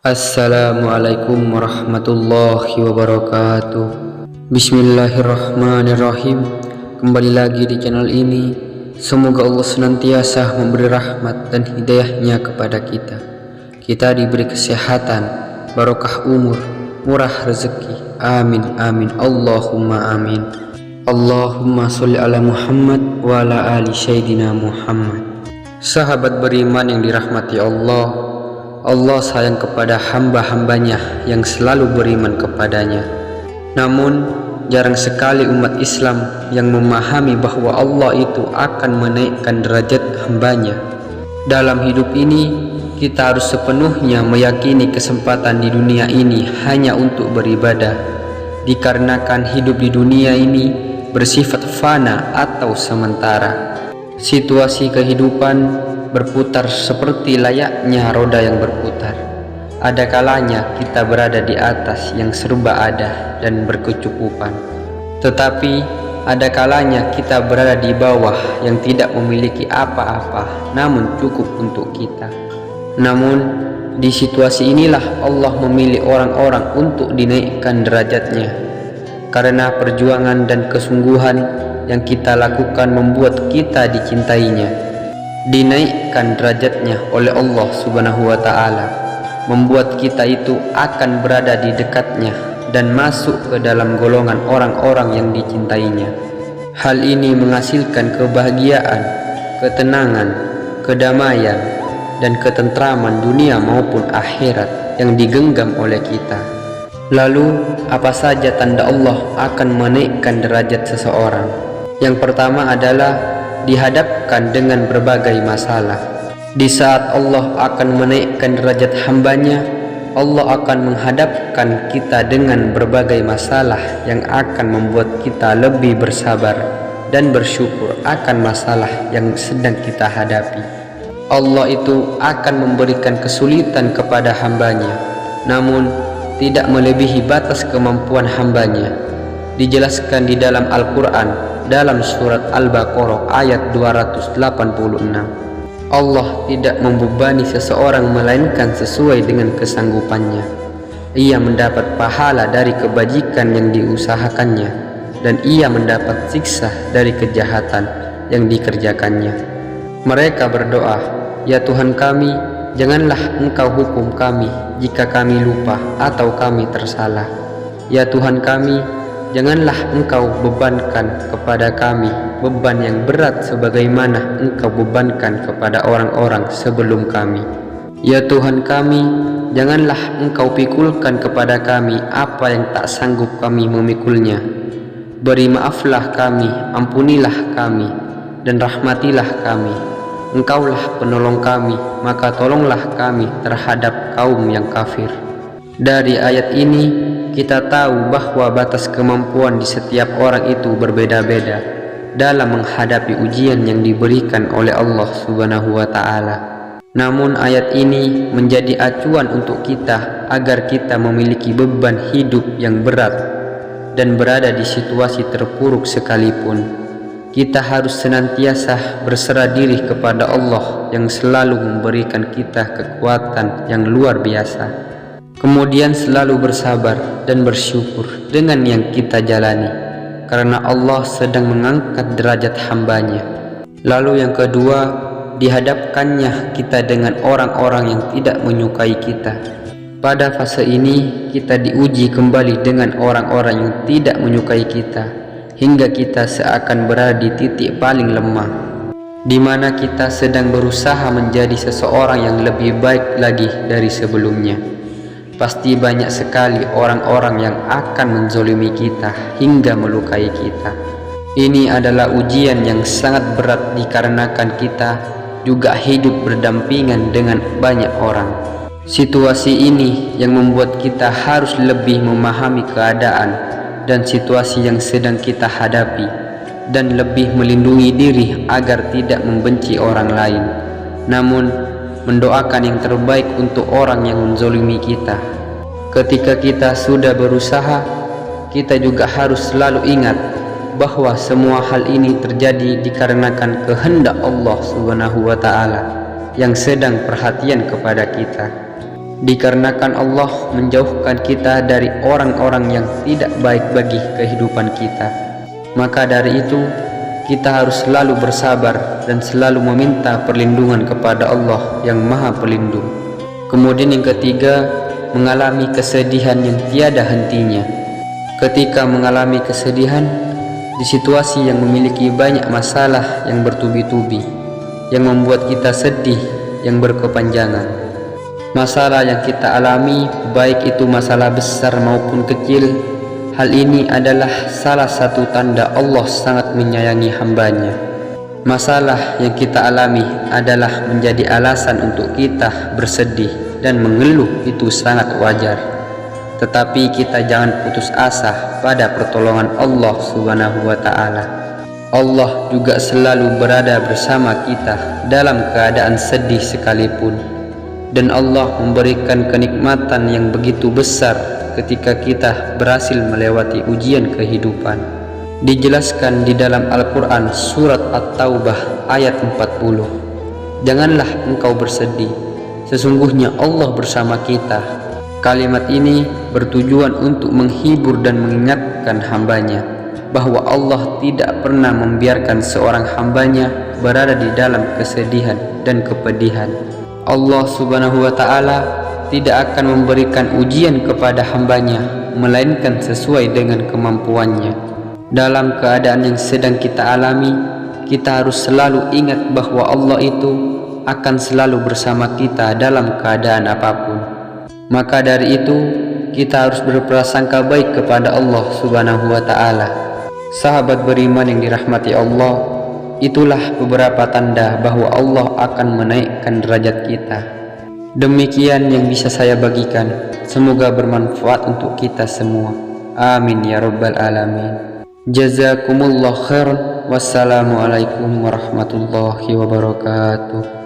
Assalamualaikum warahmatullahi wabarakatuh. Bismillahirrahmanirrahim. Kembali lagi di channel ini. Semoga Allah senantiasa memberi rahmat dan hidayahnya kepada kita. Kita diberi kesehatan, barokah umur, murah rezeki. Amin amin Allahumma amin. Allahumma sholli ala Muhammad wa ala ali sayyidina Muhammad. Sahabat beriman yang dirahmati Allah, Allah sayang kepada hamba-hambanya yang selalu beriman kepadanya. Namun jarang sekali umat Islam yang memahami bahwa Allah itu akan menaikkan derajat hambanya. Dalam hidup ini kita harus sepenuhnya meyakini kesempatan di dunia ini hanya untuk beribadah, dikarenakan hidup di dunia ini bersifat fana atau sementara. Situasi kehidupan berputar seperti layaknya roda yang berputar. Ada kalanya kita berada di atas yang serba ada dan berkecukupan, tetapi ada kalanya kita berada di bawah yang tidak memiliki apa-apa namun cukup untuk kita. Namun di situasi inilah Allah memilih orang-orang untuk dinaikkan derajatnya, karena perjuangan dan kesungguhan yang kita lakukan membuat kita dicintainya, dinaikkan derajatnya oleh Allah Subhanahu wa Ta'ala, membuat kita itu akan berada di dekatnya dan masuk ke dalam golongan orang-orang yang dicintainya. Hal ini menghasilkan kebahagiaan, ketenangan, kedamaian, dan ketentraman dunia maupun akhirat yang digenggam oleh kita. Lalu apa saja tanda Allah akan menaikkan derajat seseorang? Yang pertama adalah dihadapkan dengan berbagai masalah. Di saat Allah akan menaikkan derajat hambanya, Allah akan menghadapkan kita dengan berbagai masalah yang akan membuat kita lebih bersabar dan bersyukur akan masalah yang sedang kita hadapi. Allah itu akan memberikan kesulitan kepada hambanya, namun tidak melebihi batas kemampuan hambanya. Dijelaskan di dalam Al-Quran dalam surat Al-Baqarah ayat 286. Allah tidak membebani seseorang melainkan sesuai dengan kesanggupannya. Ia mendapat pahala dari kebajikan yang diusahakannya, dan ia mendapat siksa dari kejahatan yang dikerjakannya. Mereka berdoa, "Ya Tuhan kami, janganlah Engkau hukum kami jika kami lupa atau kami tersalah. Ya Tuhan kami, janganlah Engkau bebankan kepada kami beban yang berat sebagaimana Engkau bebankan kepada orang-orang sebelum kami. Ya Tuhan kami, janganlah Engkau pikulkan kepada kami apa yang tak sanggup kami memikulnya. Beri maaflah kami, ampunilah kami, dan rahmatilah kami. Engkaulah penolong kami, maka tolonglah kami terhadap kaum yang kafir." Dari ayat ini kita tahu bahwa batas kemampuan di setiap orang itu berbeda-beda dalam menghadapi ujian yang diberikan oleh Allah Subhanahu wa Ta'ala. Namun ayat ini menjadi acuan untuk kita agar kita memiliki beban hidup yang berat dan berada di situasi terpuruk sekalipun. Kita harus senantiasa berserah diri kepada Allah yang selalu memberikan kita kekuatan yang luar biasa. Kemudian selalu bersabar dan bersyukur dengan yang kita jalani, karena Allah sedang mengangkat derajat hambanya. Lalu yang kedua, dihadapkannya kita dengan orang-orang yang tidak menyukai kita. Pada fase ini kita diuji kembali dengan orang-orang yang tidak menyukai kita, hingga kita seakan berada di titik paling lemah, di mana kita sedang berusaha menjadi seseorang yang lebih baik lagi dari sebelumnya. Pasti banyak sekali orang-orang yang akan menzolimi kita hingga melukai kita. Ini adalah ujian yang sangat berat dikarenakan kita juga hidup berdampingan dengan banyak orang. Situasi ini yang membuat kita harus lebih memahami keadaan dan situasi yang sedang kita hadapi, dan lebih melindungi diri agar tidak membenci orang lain, namun mendoakan yang terbaik untuk orang yang menzolimi kita. Ketika kita sudah berusaha, kita juga harus selalu ingat bahwa semua hal ini terjadi dikarenakan kehendak Allah Subhanahu wa Ta'ala yang sedang perhatian kepada kita. dikarenakan Allah menjauhkan kita dari orang-orang yang tidak baik bagi kehidupan kita. Maka dari itu, kita harus selalu bersabar dan selalu meminta perlindungan kepada Allah yang Maha Pelindung. Kemudian yang ketiga, mengalami kesedihan yang tiada hentinya. Ketika mengalami kesedihan di situasi yang memiliki banyak masalah yang bertubi-tubi, yang membuat kita sedih yang berkepanjangan. Masalah yang kita alami, baik itu masalah besar maupun kecil, hal ini adalah salah satu tanda Allah sangat menyayangi hambanya. Masalah yang kita alami adalah menjadi alasan untuk kita bersedih dan mengeluh, itu sangat wajar. Tetapi kita jangan putus asa pada pertolongan Allah Subhanahu wa Ta'ala. Allah juga selalu berada bersama kita dalam keadaan sedih sekalipun, dan Allah memberikan kenikmatan yang begitu besar ketika kita berhasil melewati ujian kehidupan. Dijelaskan di dalam Al-Quran surat At-Taubah ayat 40, "Janganlah engkau bersedih, sesungguhnya Allah bersama kita." Kalimat ini bertujuan untuk menghibur dan mengingatkan hambanya bahwa Allah tidak pernah membiarkan seorang hambanya berada di dalam kesedihan dan kepedihan. Allah Subhanahu wa Ta'ala tidak akan memberikan ujian kepada hambanya melainkan sesuai dengan kemampuannya. Dalam keadaan yang sedang kita alami, kita harus selalu ingat bahwa Allah itu akan selalu bersama kita dalam keadaan apapun. Maka dari itu, kita harus berprasangka baik kepada Allah Subhanahu wa Ta'ala. Sahabat beriman yang dirahmati Allah, itulah beberapa tanda bahwa Allah akan menaikkan derajat kita. Demikian yang bisa saya bagikan, semoga bermanfaat untuk kita semua. Amin ya rabbal alamin. Jazakumullah khairan. Wassalamualaikum warahmatullahi wabarakatuh.